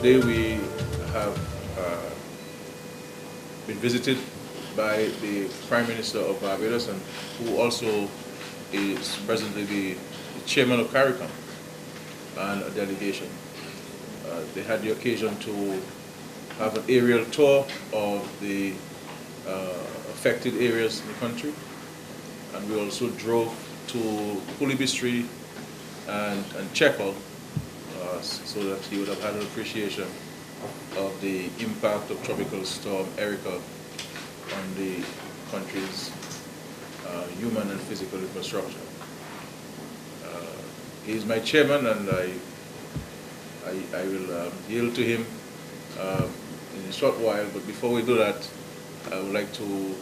today we have been visited by the Prime Minister of Barbados, and who also is presently the chairman of CARICOM, and a delegation. They had the occasion to have an aerial tour of the affected areas in the country, and we also drove to Kulibistri and Checkle, so that he would have had an appreciation of the impact of Tropical Storm Erika on the country's human and physical infrastructure. He is my chairman, and I will yield to him in a short while. But before we do that, I would like to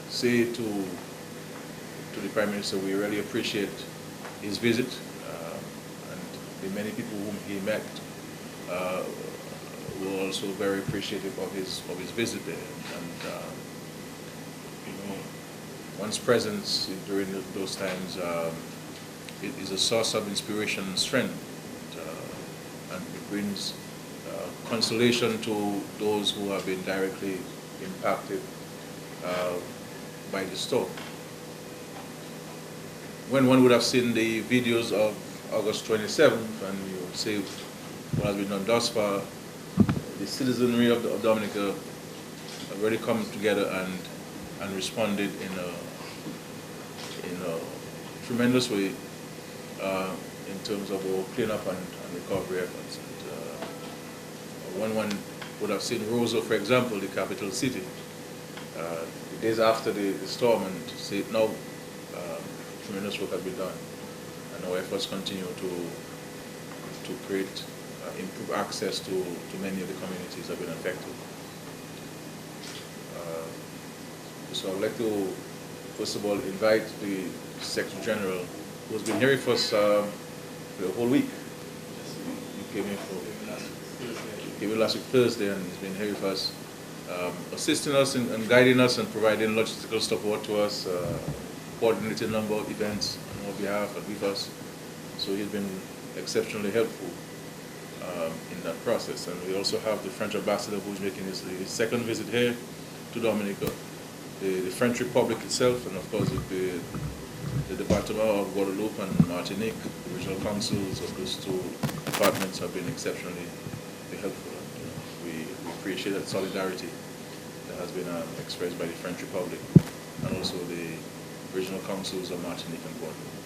say to the Prime Minister, we really appreciate his visit, and the many people whom he met were also very appreciative of his visit there. And you know, one's presence during those times is a source of inspiration and strength, and it brings consolation to those who have been directly impacted by the storm. When one would have seen the videos of August 27th, and you would say what has been done thus far, the citizenry of Dominica have really come together and responded in a tremendous way in terms of our cleanup and recovery efforts. And, when one would have seen Roseau, for example, the capital city, the days after the storm, and to say now tremendous work has been done, and our efforts continue to create improve access to many of the communities that have been affected. So I'd like to first of all invite the Secretary General, who has been here with us for the whole week. He came in last week Thursday, and he's been here with us, assisting us and guiding us and providing logistical support to us, coordinating a number of events on our behalf and with us. So he's been exceptionally helpful in that process. And we also have the French ambassador, who's making his second visit here to Dominica, the French Republic itself, and of course the Department of Guadeloupe and Martinique, the regional councils of those two departments have been exceptionally helpful. And, we appreciate that solidarity that has been expressed by the French Republic and also the regional councils of Martinique and Guadeloupe.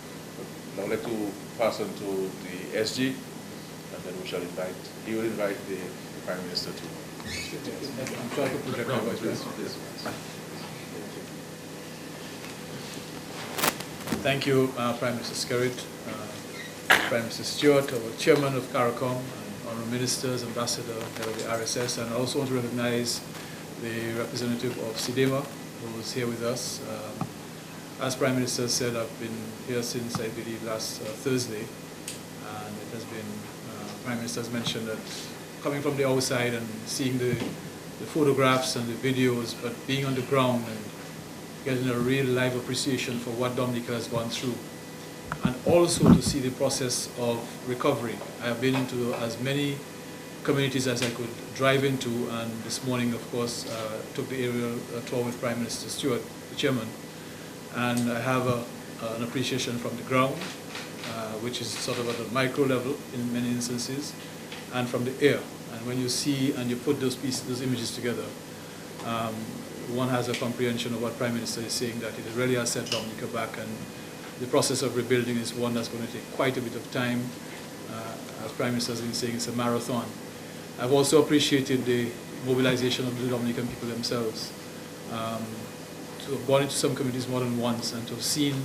I'd like to pass on to the SG, and then we shall invite, he will invite the Prime Minister to. I'm trying to project my voice. Thank you, Prime Minister Stuart, Prime Minister Stuart, our Chairman of CARICOM, and Honourable Ministers, Ambassador, Head of the RSS, and I also want to recognize the representative of CIDEMA, who is here with us. As Prime Minister said, I've been here since, I believe, last Thursday, and it has been, Prime Minister has mentioned that coming from the outside and seeing the photographs and the videos, but being on the ground and getting a real live appreciation for what Dominica has gone through, and also to see the process of recovery. I have been into as many communities as I could drive into, and this morning, of course, took the aerial tour with Prime Minister Stuart, the Chairman, and I have an appreciation from the ground, which is sort of at a micro level in many instances, and from the air. And when you see and you put those images together, one has a comprehension of what Prime Minister is saying, that it really has set Dominica back, and the process of rebuilding is one that's going to take quite a bit of time. As Prime Minister has been saying, it's a marathon. I've also appreciated the mobilization of the Dominican people themselves. To have gone into some communities more than once and to have seen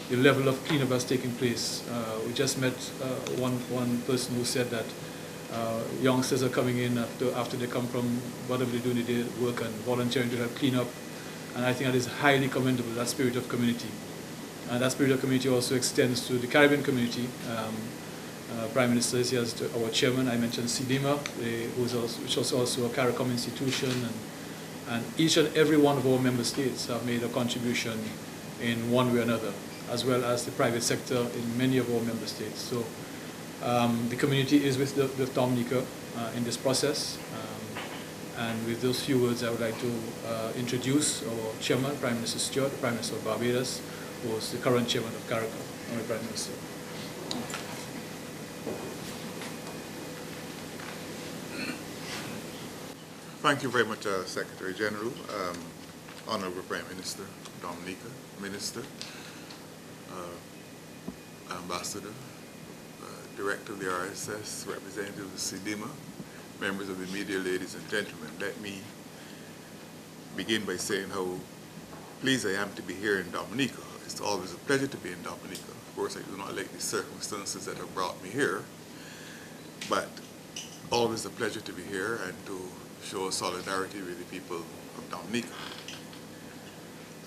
the level of cleanup that's taking place. We just met one person who said that youngsters are coming in after they come from whatever they do in the day work and volunteering to help clean up. And I think that is highly commendable, that spirit of community. And that spirit of community also extends to the Caribbean community. Prime Minister is here as our chairman. I mentioned CIDEMA, which is also a CARICOM institution, and each and every one of our member states have made a contribution in one way or another, as well as the private sector in many of our member states. So The community is with Dominica in this process. And with those few words, I would like to introduce our chairman, Prime Minister Stuart, the Prime Minister of Barbados, who is the current chairman of CARICOM. Prime Minister. Thank you very much, Secretary General, Honorable Prime Minister Dominica, Minister, Ambassador, Director of the RSS, Representative of SIDIMA, members of the media, ladies and gentlemen. Let me begin by saying how pleased I am to be here in Dominica. It's always a pleasure to be in Dominica. Of course, I do not like the circumstances that have brought me here, but always a pleasure to be here and to show solidarity with the people of Dominica.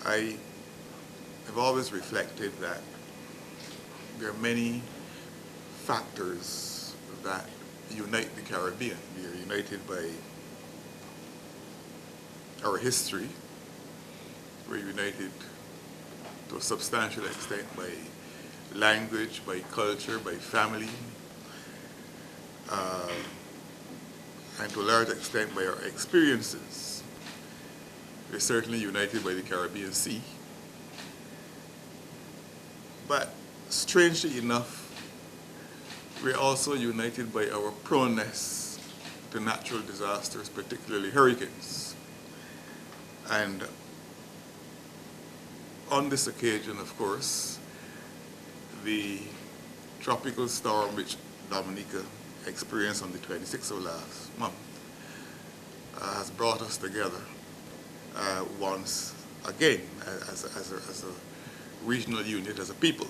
I have always reflected that there are many factors that unite the Caribbean. We are united by our history. We're united to a substantial extent by language, by culture, by family, and to a large extent by our experiences. We're certainly united by the Caribbean Sea. But strangely enough, we're also united by our proneness to natural disasters, particularly hurricanes. And on this occasion, of course, the tropical storm which Dominica experienced on the 26th of last month has brought us together once again as a regional unit, as a people.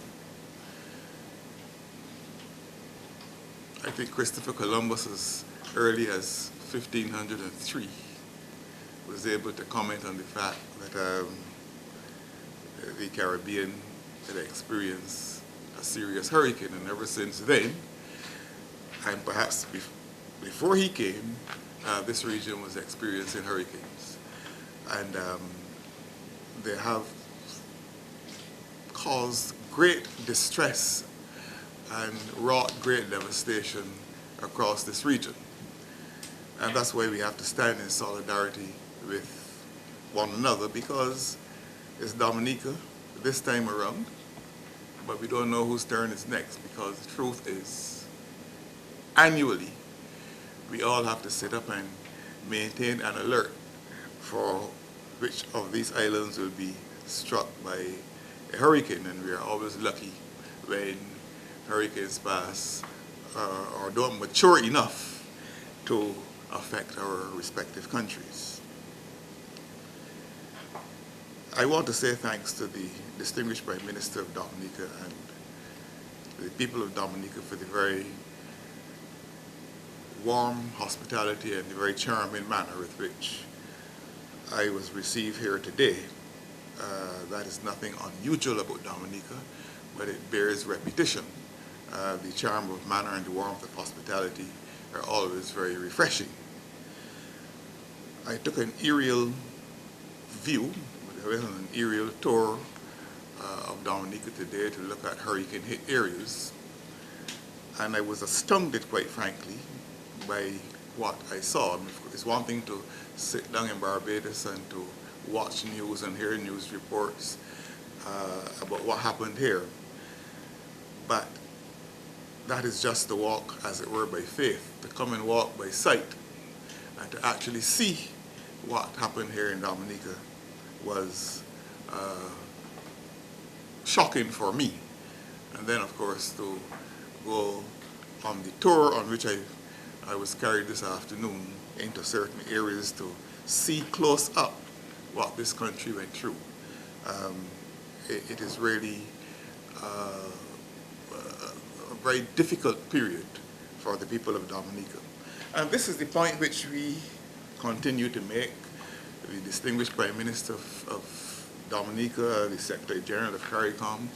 I think Christopher Columbus, as early as 1503, was able to comment on the fact that the Caribbean had experienced a serious hurricane, and ever since then, and perhaps before he came, this region was experiencing hurricanes. And they have caused great distress and wrought great devastation across this region. And that's why we have to stand in solidarity with one another, because it's Dominica this time around, but we don't know whose turn is next, because the truth is, annually, we all have to sit up and maintain an alert for which of these islands will be struck by a hurricane, and we are always lucky when hurricanes pass or don't mature enough to affect our respective countries. I want to say thanks to the distinguished Prime Minister of Dominica and the people of Dominica for the very warm hospitality and the very charming manner with which I was received here today. That is nothing unusual about Dominica, but it bears repetition. The charm of manner and the warmth of hospitality are always very refreshing. I took an aerial view, I went on an aerial tour of Dominica today to look at hurricane-hit areas, and I was astounded, quite frankly, by what I saw. I mean, it's one thing to sit down in Barbados and to watch news and hear news reports about what happened here, but that is just to walk, as it were, by faith, to come and walk by sight, and to actually see what happened here in Dominica was shocking for me. And then, of course, to go on the tour on which I was carried this afternoon into certain areas to see close up what this country went through. It is really a very difficult period for the people of Dominica. And this is the point which we continue to make. The distinguished Prime Minister of Dominica, the Secretary General of CARICOM,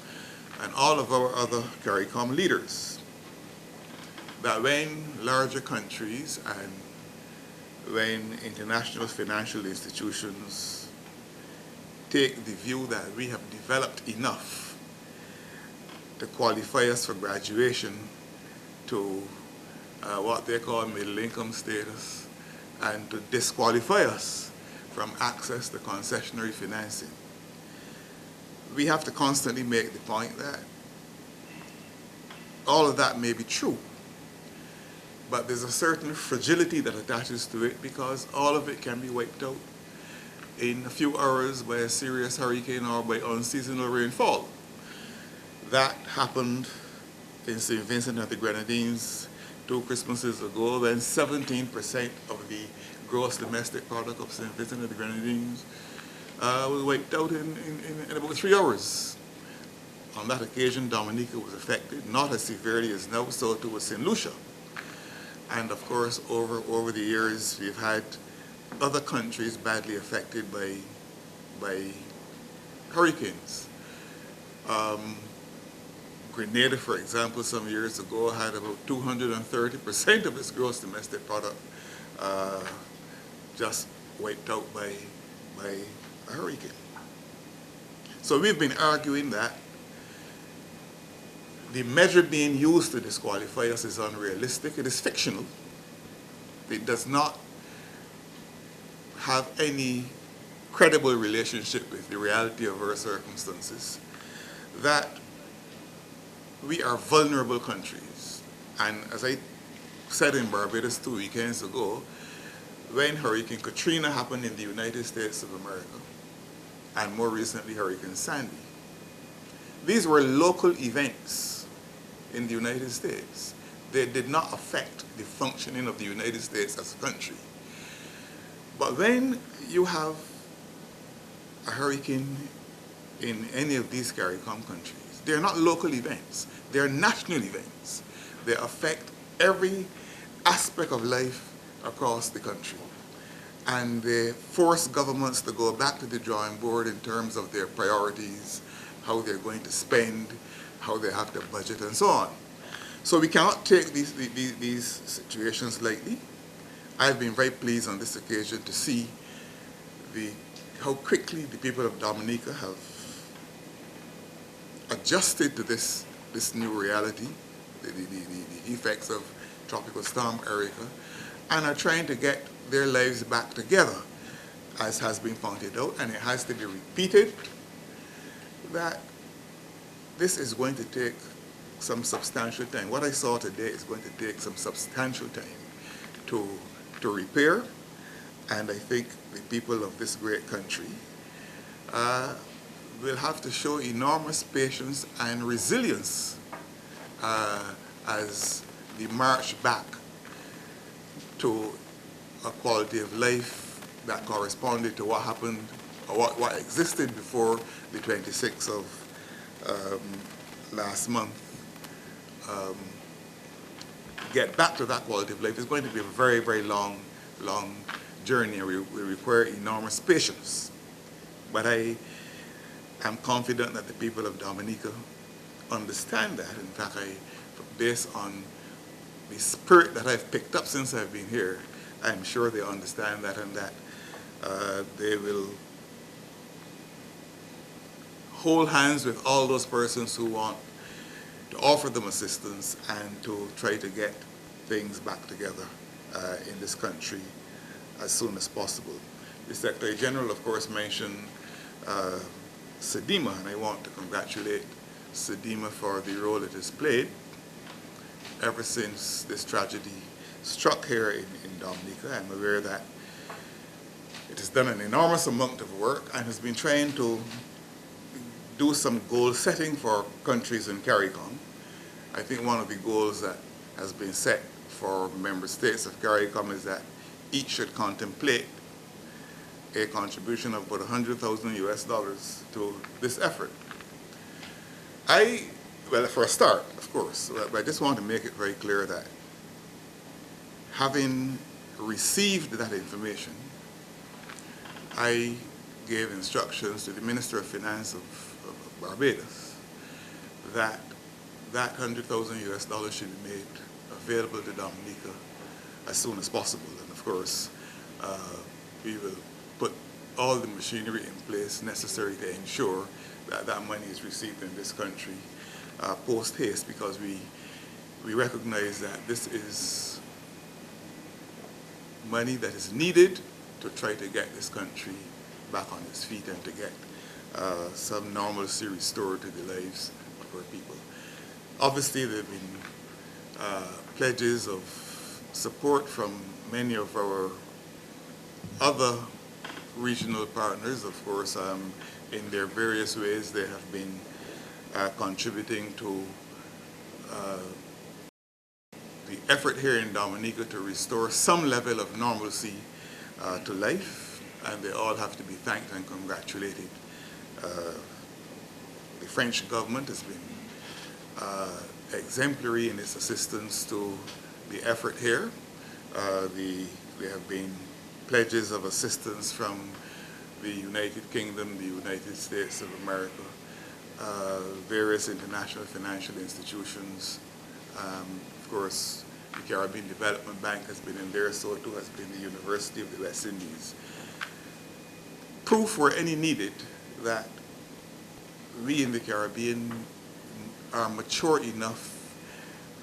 and all of our other CARICOM leaders, that when larger countries and when international financial institutions take the view that we have developed enough to qualify us for graduation to what they call middle income status and to disqualify us from access to concessionary financing. We have to constantly make the point that all of that may be true, but there's a certain fragility that attaches to it because all of it can be wiped out in a few hours by a serious hurricane or by unseasonal rainfall. That happened in St. Vincent and the Grenadines 2 Christmases ago, when 17% of the gross domestic product of St. Vincent and the Grenadines was wiped out in about 3 hours. On that occasion, Dominica was affected, not as severely as now, so too was St. Lucia. And of course, over the years, we've had other countries badly affected by hurricanes. Grenada, for example, some years ago had about 230% of its gross domestic product just wiped out by a hurricane. So we've been arguing that the measure being used to disqualify us is unrealistic. It is fictional. It does not have any credible relationship with the reality of our circumstances. That we are vulnerable countries. And as I said in Barbados 2 weekends ago, when Hurricane Katrina happened in the United States of America, and more recently Hurricane Sandy, these were local events in the United States. They did not affect the functioning of the United States as a country. But when you have a hurricane in any of these CARICOM countries, they're not local events, they're national events. They affect every aspect of life across the country. And they force governments to go back to the drawing board in terms of their priorities, how they're going to spend, how they have to budget, and so on. So we cannot take these situations lightly. I've been very pleased on this occasion to see how quickly the people of Dominica have adjusted to this new reality, the effects of Tropical Storm Erika, and are trying to get their lives back together, as has been pointed out, and it has to be repeated, that this is going to take some substantial time. What I saw today is going to take some substantial time to repair, and I think the people of this great country will have to show enormous patience and resilience as the march back to a quality of life that corresponded to what happened, or what existed before the 26th of last month. Get back to that quality of life is going to be a very, very long journey, and will require enormous patience. But I am confident that the people of Dominica understand that. In fact, based on the spirit that I've picked up since I've been here, I'm sure they understand that, and that they will hold hands with all those persons who want to offer them assistance and to try to get things back together in this country as soon as possible. The Secretary General, of course, mentioned SEDIMA, and I want to congratulate SEDIMA for the role it has played ever since this tragedy struck here in Dominica. I'm aware that it has done an enormous amount of work and has been trying to do some goal setting for countries in CARICOM. I think one of the goals that has been set for member states of CARICOM is that each should contemplate a contribution of about $100,000 to this effort. Well, for a start, of course, but I just want to make it very clear that having received that information, I gave instructions to the Minister of Finance of Barbados that $100,000 should be made available to Dominica as soon as possible. And of course, we will put all the machinery in place necessary to ensure that that money is received in this country post haste, because we we recognize that this is money that is needed to try to get this country back on its feet and to get some normalcy restored to the lives of our people. Obviously, there have been pledges of support from many of our other regional partners. Of course, in their various ways, they have been contributing to the effort here in Dominica to restore some level of normalcy to life, and they all have to be thanked and congratulated. The French government has been exemplary in its assistance to the effort here. There have been pledges of assistance from the United Kingdom, the United States of America, various international financial institutions. Of course, the Caribbean Development Bank has been in there, so too has been the University of the West Indies. Proof were any needed that we in the Caribbean are mature enough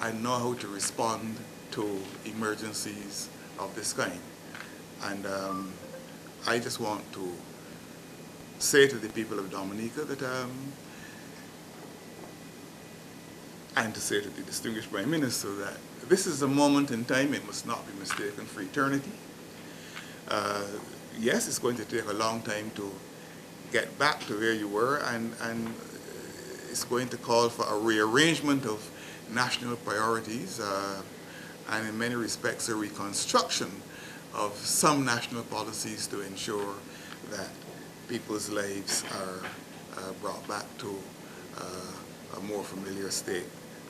and know how to respond to emergencies of this kind. And I just want to say to the people of Dominica that, and to say to the distinguished Prime Minister that this is a moment in time, it must not be mistaken for eternity. Yes, it's going to take a long time to get back to where you were, and it's going to call for a rearrangement of national priorities and in many respects a reconstruction of some national policies to ensure that people's lives are brought back to a more familiar state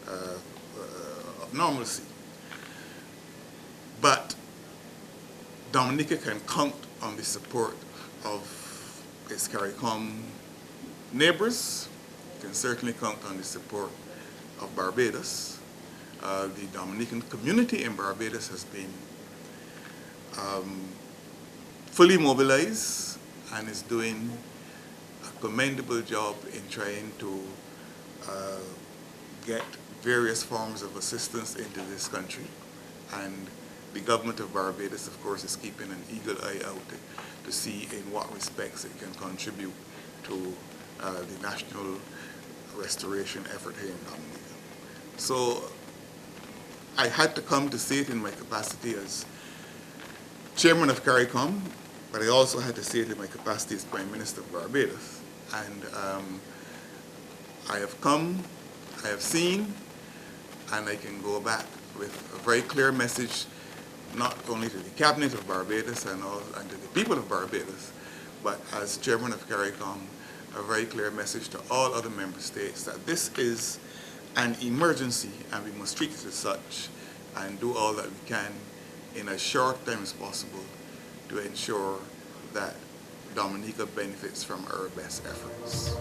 of normalcy. But Dominica can count on the support of its CARICOM neighbors, can certainly count on the support of Barbados. The Dominican community in Barbados has been fully mobilized and is doing a commendable job in trying to get various forms of assistance into this country. And the government of Barbados, of course, is keeping an eagle eye out to see in what respects it can contribute to the national restoration effort here in Dominica. So I had to come to say it in my capacity as chairman of CARICOM, but I also had to say it in my capacity as Prime Minister of Barbados. And I have come, I have seen, and I can go back with a very clear message, not only to the cabinet of Barbados and to the people of Barbados, but as chairman of CARICOM, a very clear message to all other member states that this is an emergency and we must treat it as such and do all that we can in as short time as possible to ensure that Dominica benefits from our best efforts.